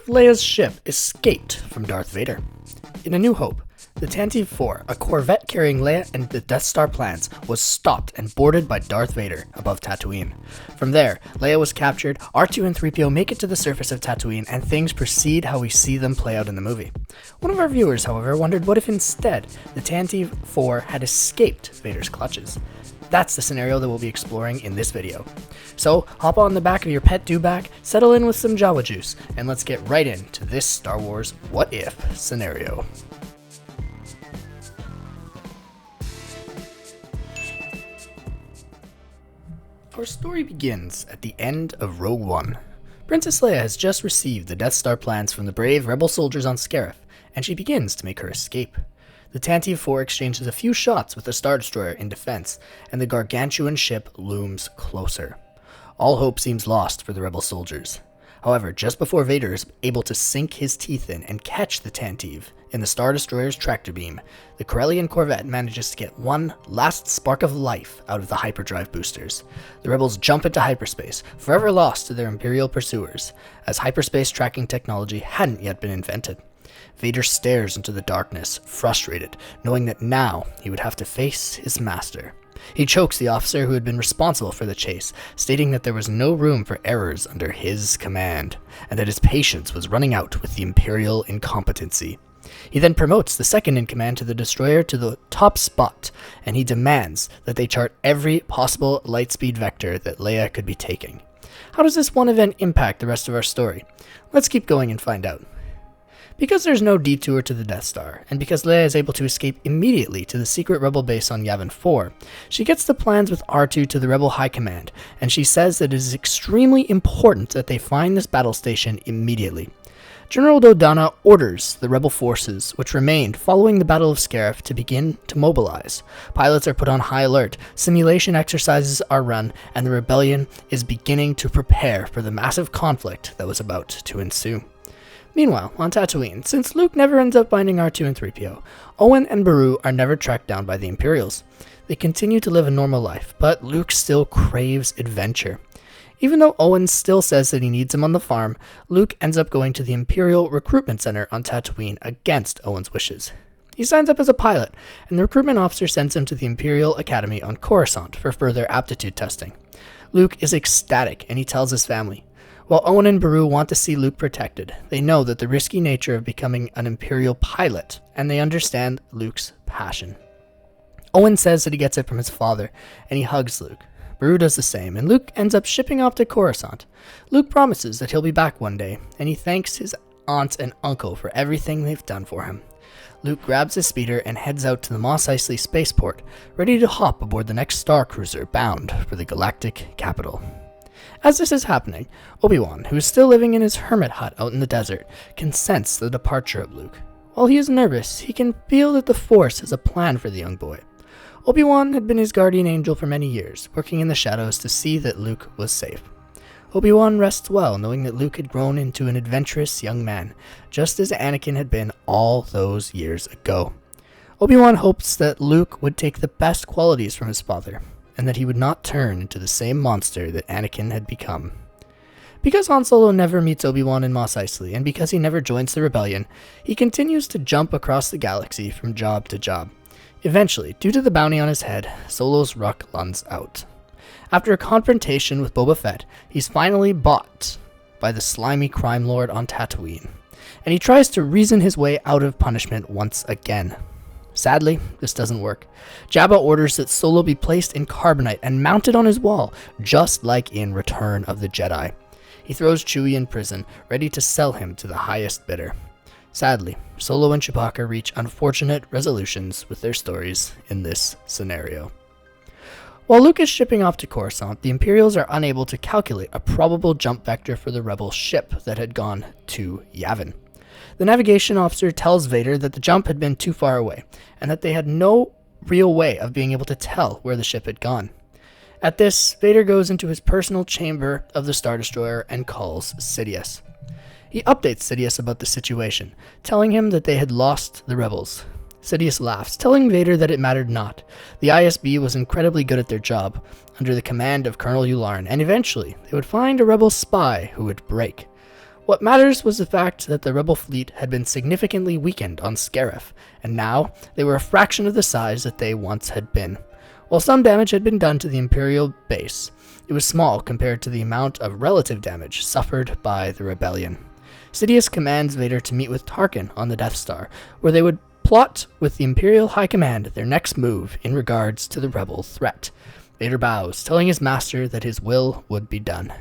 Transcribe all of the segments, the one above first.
Leia's ship escaped from Darth Vader. In A New Hope, the Tantive 4, a corvette carrying Leia and the Death Star plans, was stopped and boarded by Darth Vader above Tatooine. From there, Leia was captured, R2 and 3PO make it to the surface of Tatooine, and things proceed how we see them play out in the movie. One of our viewers, however, wondered what if instead the Tantive 4 had escaped Vader's clutches. That's the scenario that we'll be exploring in this video. So, hop on the back of your pet dewback, settle in with some Jawa juice, and let's get right into this Star Wars What If scenario. Our story begins at the end of Rogue One. Princess Leia has just received the Death Star plans from the brave rebel soldiers on Scarif, and she begins to make her escape. The Tantive 4 exchanges a few shots with the Star Destroyer in defense, and the gargantuan ship looms closer. All hope seems lost for the rebel soldiers. However, just before Vader is able to sink his teeth in and catch the Tantive in the Star Destroyer's tractor beam, the Corellian corvette manages to get one last spark of life out of the hyperdrive boosters. The rebels jump into hyperspace, forever lost to their Imperial pursuers, as hyperspace tracking technology hadn't yet been invented. Vader stares into the darkness, frustrated, knowing that now he would have to face his master. He chokes the officer who had been responsible for the chase, stating that there was no room for errors under his command, and that his patience was running out with the Imperial incompetency. He then promotes the second-in-command to the destroyer to the top spot, and he demands that they chart every possible lightspeed vector that Leia could be taking. How does this one event impact the rest of our story? Let's keep going and find out. Because there's no detour to the Death Star, and because Leia is able to escape immediately to the secret rebel base on Yavin 4, she gets the plans with R2 to the rebel high command, and she says that it is extremely important that they find this battle station immediately. General Dodonna orders the rebel forces, which remained following the Battle of Scarif, to begin to mobilize. Pilots are put on high alert, simulation exercises are run, and the rebellion is beginning to prepare for the massive conflict that was about to ensue. Meanwhile, on Tatooine, since Luke never ends up finding R2 and 3PO, Owen and Beru are never tracked down by the Imperials. They continue to live a normal life, but Luke still craves adventure. Even though Owen still says that he needs him on the farm, Luke ends up going to the Imperial Recruitment Center on Tatooine against Owen's wishes. He signs up as a pilot, and the recruitment officer sends him to the Imperial Academy on Coruscant for further aptitude testing. Luke is ecstatic, and he tells his family. While Owen and Beru want to see Luke protected, they know that the risky nature of becoming an Imperial pilot, and they understand Luke's passion. Owen says that he gets it from his father, and he hugs Luke. Beru does the same, and Luke ends up shipping off to Coruscant. Luke promises that he'll be back one day, and he thanks his aunt and uncle for everything they've done for him. Luke grabs his speeder and heads out to the Mos Eisley spaceport, ready to hop aboard the next star cruiser bound for the galactic capital. As this is happening, Obi-Wan, who is still living in his hermit hut out in the desert, can sense the departure of Luke. While he is nervous, he can feel that the Force has a plan for the young boy. Obi-Wan had been his guardian angel for many years, working in the shadows to see that Luke was safe. Obi-Wan rests well, knowing that Luke had grown into an adventurous young man, just as Anakin had been all those years ago. Obi-Wan hopes that Luke would take the best qualities from his father, and that he would not turn into the same monster that Anakin had become. Because Han Solo never meets Obi-Wan in Mos Eisley, and because he never joins the rebellion, he continues to jump across the galaxy from job to job. Eventually, due to the bounty on his head, Solo's luck runs out. After a confrontation with Boba Fett, he's finally bought by the slimy crime lord on Tatooine, and he tries to reason his way out of punishment once again. Sadly, this doesn't work. Jabba orders that Solo be placed in carbonite and mounted on his wall, just like in Return of the Jedi. He throws Chewie in prison, ready to sell him to the highest bidder. Sadly, Solo and Chewbacca reach unfortunate resolutions with their stories in this scenario. While Luke is shipping off to Coruscant, the Imperials are unable to calculate a probable jump vector for the rebel ship that had gone to Yavin. The navigation officer tells Vader that the jump had been too far away, and that they had no real way of being able to tell where the ship had gone. At this, Vader goes into his personal chamber of the Star Destroyer and calls Sidious. He updates Sidious about the situation, telling him that they had lost the rebels. Sidious laughs, telling Vader that it mattered not. The ISB was incredibly good at their job, under the command of Colonel Yularen, and eventually they would find a rebel spy who would break. What matters was the fact that the rebel fleet had been significantly weakened on Scarif, and now they were a fraction of the size that they once had been. While some damage had been done to the Imperial base, it was small compared to the amount of relative damage suffered by the rebellion. Sidious commands Vader to meet with Tarkin on the Death Star, where they would plot with the Imperial High Command their next move in regards to the rebel threat. Vader bows, telling his master that his will would be done.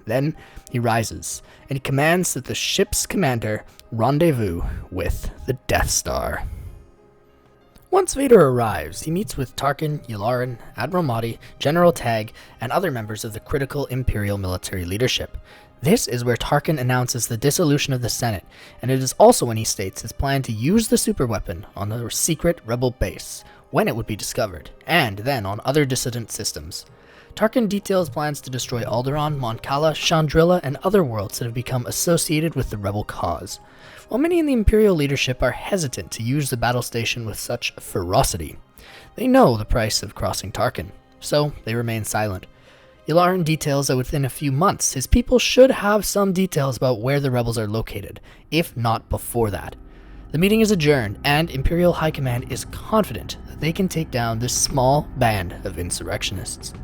Then he rises, and he commands that the ship's commander rendezvous with the Death Star. Once Vader arrives, he meets with Tarkin, Yularen, Admiral Motti, General Tag, and other members of the critical Imperial military leadership. This is where Tarkin announces the dissolution of the Senate, and it is also when he states his plan to use the superweapon on the secret rebel base, when it would be discovered, and then on other dissident systems. Tarkin details plans to destroy Alderaan, Mon Cala, Chandrila, and other worlds that have become associated with the rebel cause. While many in the Imperial leadership are hesitant to use the battle station with such ferocity, they know the price of crossing Tarkin, so they remain silent. Yularen details that within a few months, his people should have some details about where the rebels are located, if not before that. The meeting is adjourned, and Imperial High Command is confident that they can take down this small band of insurrectionists.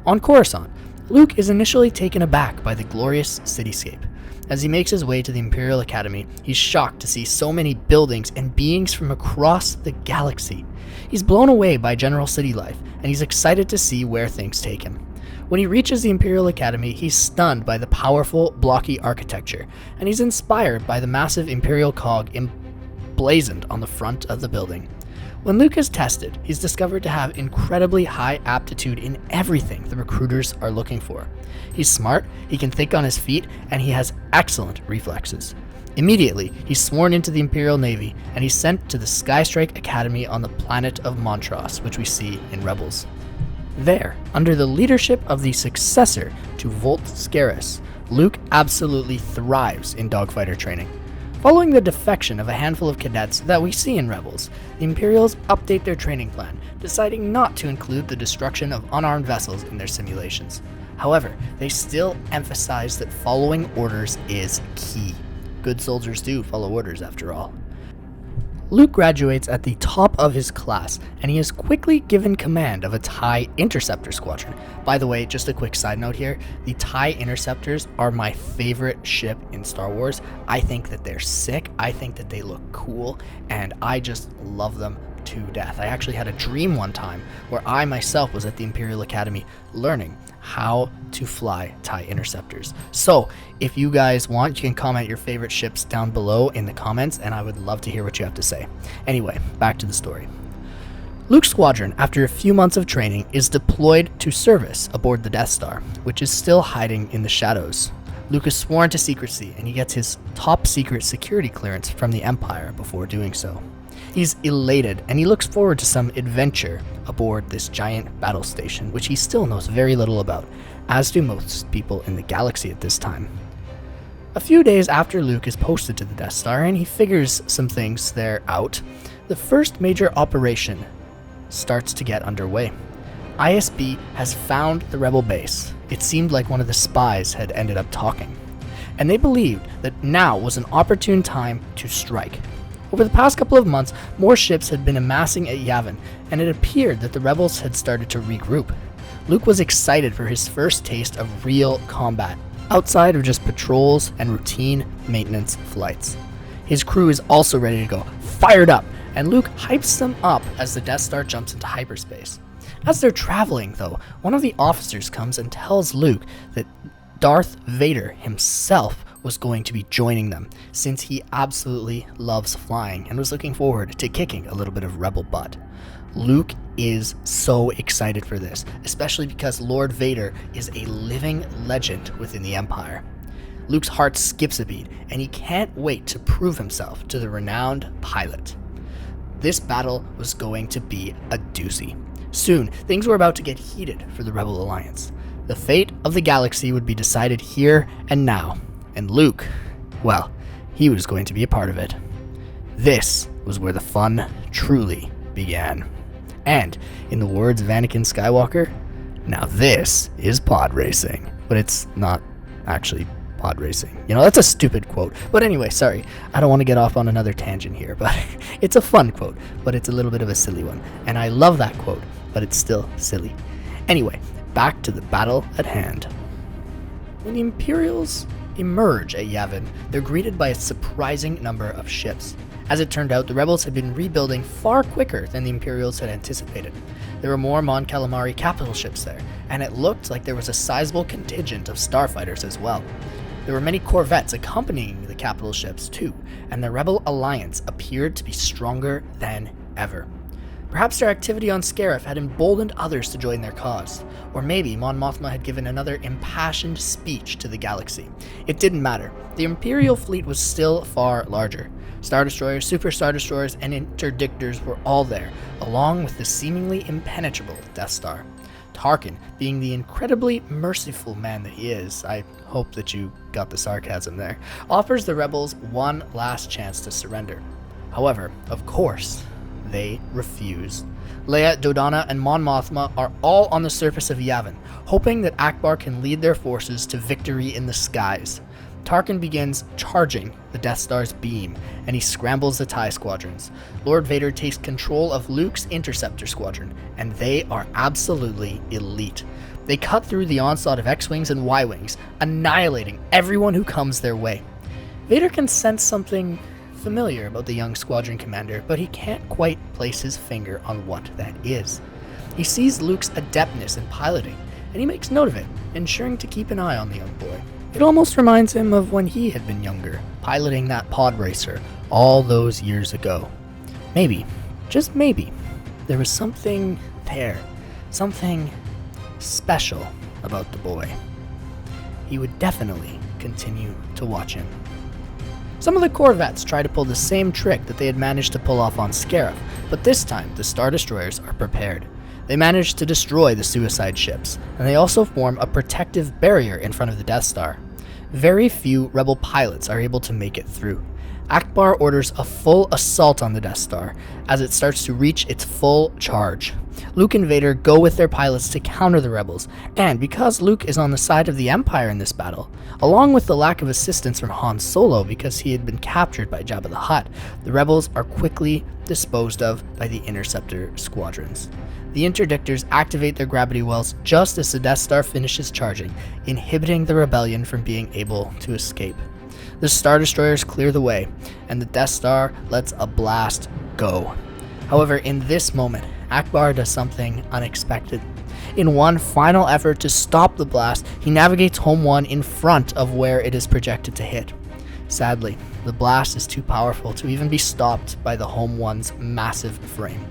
On Coruscant, Luke is initially taken aback by the glorious cityscape. As he makes his way to the Imperial Academy, he's shocked to see so many buildings and beings from across the galaxy. He's blown away by general city life, and he's excited to see where things take him. When he reaches the Imperial Academy, he's stunned by the powerful, blocky architecture, and he's inspired by the massive Imperial cog emblazoned on the front of the building. When Luke is tested, he's discovered to have incredibly high aptitude in everything the recruiters are looking for. He's smart, he can think on his feet, and he has excellent reflexes. Immediately, he's sworn into the Imperial Navy, and he's sent to the Skystrike Academy on the planet of Montross, which we see in Rebels. There, under the leadership of the successor to Volt Scaris, Luke absolutely thrives in dogfighter training. Following the defection of a handful of cadets that we see in Rebels, the Imperials update their training plan, deciding not to include the destruction of unarmed vessels in their simulations. However, they still emphasize that following orders is key. Good soldiers do follow orders, after all. Luke graduates at the top of his class, and he is quickly given command of a TIE Interceptor Squadron. By the way, just a quick side note here, the TIE Interceptors are my favorite ship in Star Wars. I think that they're sick, I think that they look cool, and I just love them to death. I actually had a dream one time where I myself was at the Imperial Academy learning how to fly TIE Interceptors. So if you guys want, you can comment your favorite ships down below in the comments, and I would love to hear what you have to say. Anyway, back to the story. Luke's squadron, after a few months of training, is deployed to service aboard the Death Star, which is still hiding in the shadows. Luke is sworn to secrecy, and he gets his top secret security clearance from the Empire before doing so. He's elated, and he looks forward to some adventure aboard this giant battle station, which he still knows very little about, as do most people in the galaxy at this time. A few days after Luke is posted to the Death Star and he figures some things there out, the first major operation starts to get underway. ISB has found the rebel base. It seemed like one of the spies had ended up talking, and they believed that now was an opportune time to strike. Over the past couple of months, more ships had been amassing at Yavin, and it appeared that the rebels had started to regroup. Luke was excited for his first taste of real combat, outside of just patrols and routine maintenance flights. His crew is also ready to go, fired up, and Luke hypes them up as the Death Star jumps into hyperspace. As they're traveling, though, one of the officers comes and tells Luke that Darth Vader himself was going to be joining them, since he absolutely loves flying and was looking forward to kicking a little bit of rebel butt. Luke is so excited for this, especially because Lord Vader is a living legend within the Empire. Luke's heart skips a beat, and he can't wait to prove himself to the renowned pilot. This battle was going to be a doozy. Soon, things were about to get heated for the Rebel Alliance. The fate of the galaxy would be decided here and now, and Luke, well, he was going to be a part of it. This was where the fun truly began. And, in the words of Anakin Skywalker, now this is pod racing. But it's not actually pod racing. You know, that's a stupid quote. But anyway, sorry. I don't want to get off on another tangent here, but it's a fun quote, but it's a little bit of a silly one. And I love that quote, but it's still silly. Anyway, back to the battle at hand. When the Imperials emerge at Yavin, they're greeted by a surprising number of ships. As it turned out, the rebels had been rebuilding far quicker than the Imperials had anticipated. There were more Mon Calamari capital ships there, and it looked like there was a sizable contingent of starfighters as well. There were many corvettes accompanying the capital ships too, and the rebel alliance appeared to be stronger than ever. Perhaps their activity on Scarif had emboldened others to join their cause, or maybe Mon Mothma had given another impassioned speech to the galaxy. It didn't matter. The Imperial fleet was still far larger. Star Destroyers, Super Star Destroyers, and Interdictors were all there, along with the seemingly impenetrable Death Star. Tarkin, being the incredibly merciful man that he is, I hope that you got the sarcasm there, offers the rebels one last chance to surrender. However, of course, they refuse. Leia, Dodonna, and Mon Mothma are all on the surface of Yavin, hoping that Akbar can lead their forces to victory in the skies. Tarkin begins charging the Death Star's beam, and he scrambles the TIE squadrons. Lord Vader takes control of Luke's Interceptor squadron, and they are absolutely elite. They cut through the onslaught of X-Wings and Y-Wings, annihilating everyone who comes their way. Vader can sense something familiar about the young squadron commander, but he can't quite place his finger on what that is. He sees Luke's adeptness in piloting, and he makes note of it, ensuring to keep an eye on the young boy. It almost reminds him of when he had been younger, piloting that pod racer all those years ago. Maybe, just maybe, there was something there, something special about the boy. He would definitely continue to watch him. Some of the corvettes try to pull the same trick that they had managed to pull off on Scarif, but this time the Star Destroyers are prepared. They manage to destroy the suicide ships, and they also form a protective barrier in front of the Death Star. Very few rebel pilots are able to make it through. Akbar orders a full assault on the Death Star as it starts to reach its full charge. Luke and Vader go with their pilots to counter the rebels, and because Luke is on the side of the Empire in this battle, along with the lack of assistance from Han Solo because he had been captured by Jabba the Hutt, the rebels are quickly disposed of by the Interceptor squadrons. The Interdictors activate their gravity wells just as the Death Star finishes charging, inhibiting the rebellion from being able to escape. The Star Destroyers clear the way, and the Death Star lets a blast go. However, in this moment, Akbar does something unexpected. In one final effort to stop the blast, he navigates Home 1 in front of where it is projected to hit. Sadly, the blast is too powerful to even be stopped by the Home 1's massive frame.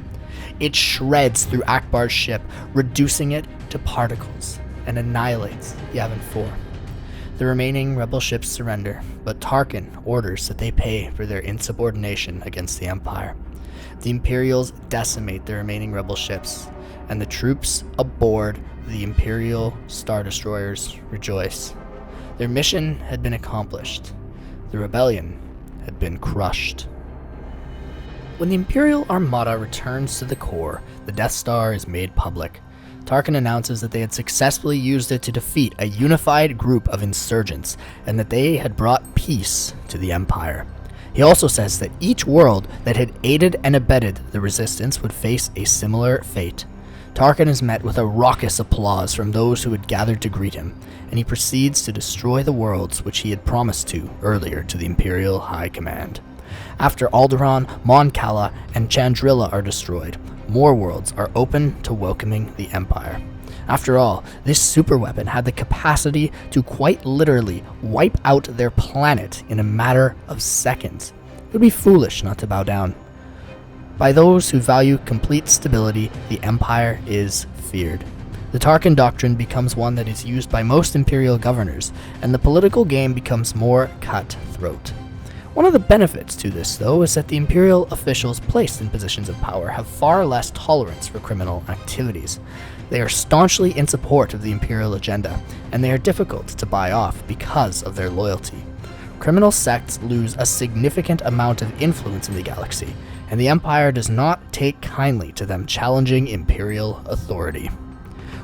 It shreds through Akbar's ship, reducing it to particles, and annihilates Yavin 4. The remaining rebel ships surrender, but Tarkin orders that they pay for their insubordination against the Empire. The Imperials decimate the remaining rebel ships, and the troops aboard the Imperial Star Destroyers rejoice. Their mission had been accomplished. The rebellion had been crushed. When the Imperial Armada returns to the core, the Death Star is made public. Tarkin announces that they had successfully used it to defeat a unified group of insurgents, and that they had brought peace to the Empire. He also says that each world that had aided and abetted the resistance would face a similar fate. Tarkin is met with a raucous applause from those who had gathered to greet him, and he proceeds to destroy the worlds which he had promised to earlier to the Imperial High Command. After Alderaan, Mon Cala, and Chandrila are destroyed, more worlds are open to welcoming the Empire. After all, this superweapon had the capacity to quite literally wipe out their planet in a matter of seconds. It would be foolish not to bow down. By those who value complete stability, the Empire is feared. The Tarkin Doctrine becomes one that is used by most Imperial governors, and the political game becomes more cutthroat. One of the benefits to this, though, is that the Imperial officials placed in positions of power have far less tolerance for criminal activities. They are staunchly in support of the Imperial agenda, and they are difficult to buy off because of their loyalty. Criminal sects lose a significant amount of influence in the galaxy, and the Empire does not take kindly to them challenging Imperial authority.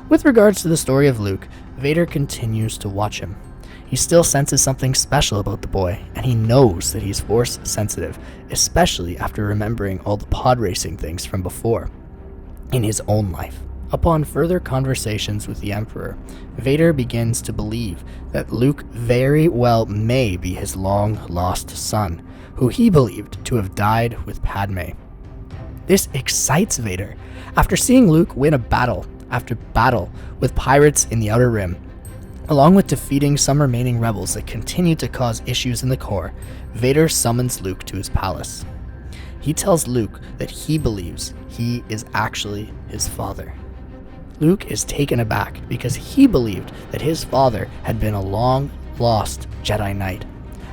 With regards to the story of Luke, Vader continues to watch him. He still senses something special about the boy, and he knows that he's force sensitive, especially after remembering all the pod racing things from before in his own life. Upon further conversations with the Emperor, Vader begins to believe that Luke very well may be his long-lost son, who he believed to have died with Padme. This excites Vader. After seeing Luke win a battle after battle with pirates in the Outer Rim, along with defeating some remaining rebels that continue to cause issues in the core, Vader summons Luke to his palace. He tells Luke that he believes he is actually his father. Luke is taken aback because he believed that his father had been a long-lost Jedi Knight.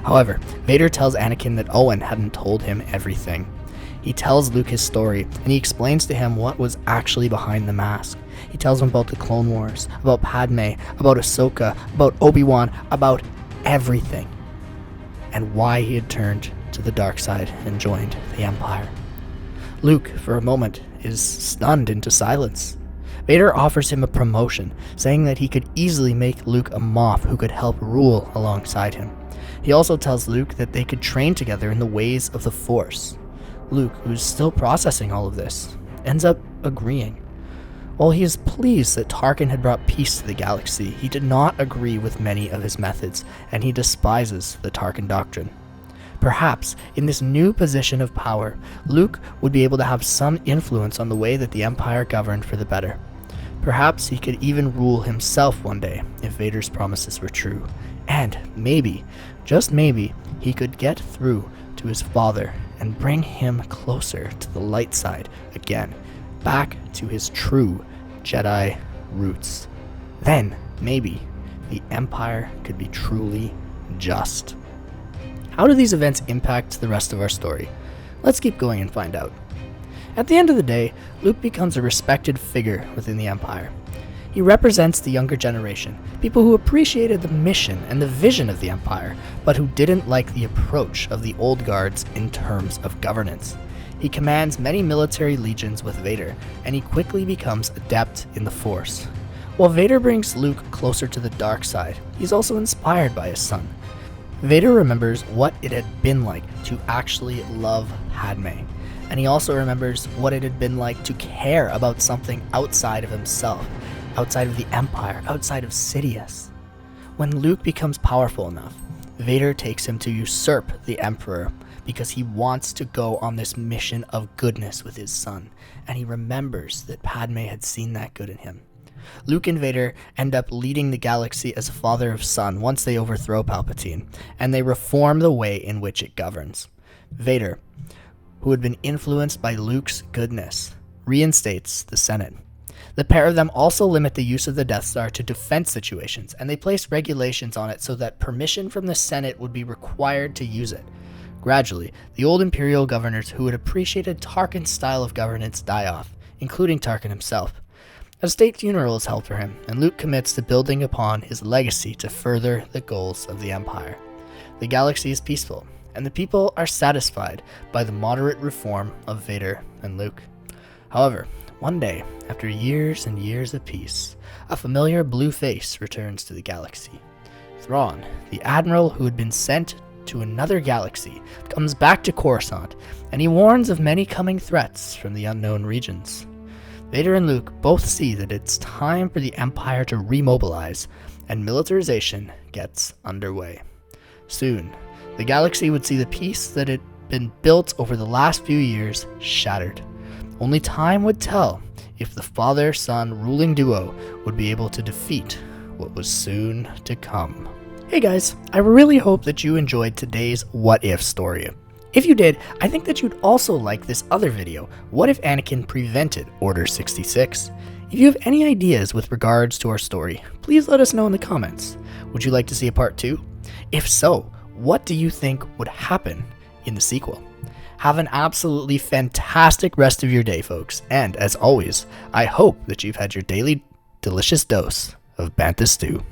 However, Vader tells Anakin that Owen hadn't told him everything. He tells Luke his story, and he explains to him what was actually behind the mask. He tells him about the Clone Wars, about Padme, about Ahsoka, about Obi-Wan, about everything, and why he had turned to the dark side and joined the Empire. Luke, for a moment, is stunned into silence. Vader offers him a promotion, saying that he could easily make Luke a Moff who could help rule alongside him. He also tells Luke that they could train together in the ways of the Force. Luke, who's still processing all of this, ends up agreeing. While he is pleased that Tarkin had brought peace to the galaxy, he did not agree with many of his methods, and he despises the Tarkin doctrine. Perhaps, in this new position of power, Luke would be able to have some influence on the way that the Empire governed for the better. Perhaps he could even rule himself one day, if Vader's promises were true. And maybe, just maybe, he could get through to his father and bring him closer to the light side again, back to his true Jedi roots. Then, maybe, the Empire could be truly just. How do these events impact the rest of our story? Let's keep going and find out. At the end of the day, Luke becomes a respected figure within the Empire. He represents the younger generation, people who appreciated the mission and the vision of the Empire, but who didn't like the approach of the old guards in terms of governance. He commands many military legions with Vader, and he quickly becomes adept in the Force. While Vader brings Luke closer to the dark side, he's also inspired by his son. Vader remembers what it had been like to actually love Padme, and he also remembers what it had been like to care about something outside of himself, outside of the Empire, outside of Sidious. When Luke becomes powerful enough, Vader takes him to usurp the Emperor because he wants to go on this mission of goodness with his son, and he remembers that Padme had seen that good in him. Luke and Vader end up leading the galaxy as a father of son once they overthrow Palpatine, and they reform the way in which it governs. Vader, who had been influenced by Luke's goodness, reinstates the Senate. The pair of them also limit the use of the Death Star to defense situations, and they place regulations on it so that permission from the Senate would be required to use it. Gradually, the old Imperial governors who had appreciated Tarkin's style of governance die off, including Tarkin himself. A state funeral is held for him, and Luke commits to building upon his legacy to further the goals of the Empire. The galaxy is peaceful, and the people are satisfied by the moderate reform of Vader and Luke. However, one day, after years and years of peace, a familiar blue face returns to the galaxy. Thrawn, the admiral who had been sent to another galaxy, comes back to Coruscant, and he warns of many coming threats from the unknown regions. Vader and Luke both see that it's time for the Empire to remobilize, and militarization gets underway. Soon, the galaxy would see the peace that had been built over the last few years shattered. Only time would tell if the father-son ruling duo would be able to defeat what was soon to come. Hey guys, I really hope that you enjoyed today's What If story. If you did, I think that you'd also like this other video, What If Anakin Prevented Order 66? If you have any ideas with regards to our story, please let us know in the comments. Would you like to see a part 2? If so, what do you think would happen in the sequel? Have an absolutely fantastic rest of your day, folks, and as always, I hope that you've had your daily delicious dose of Bantha Stew.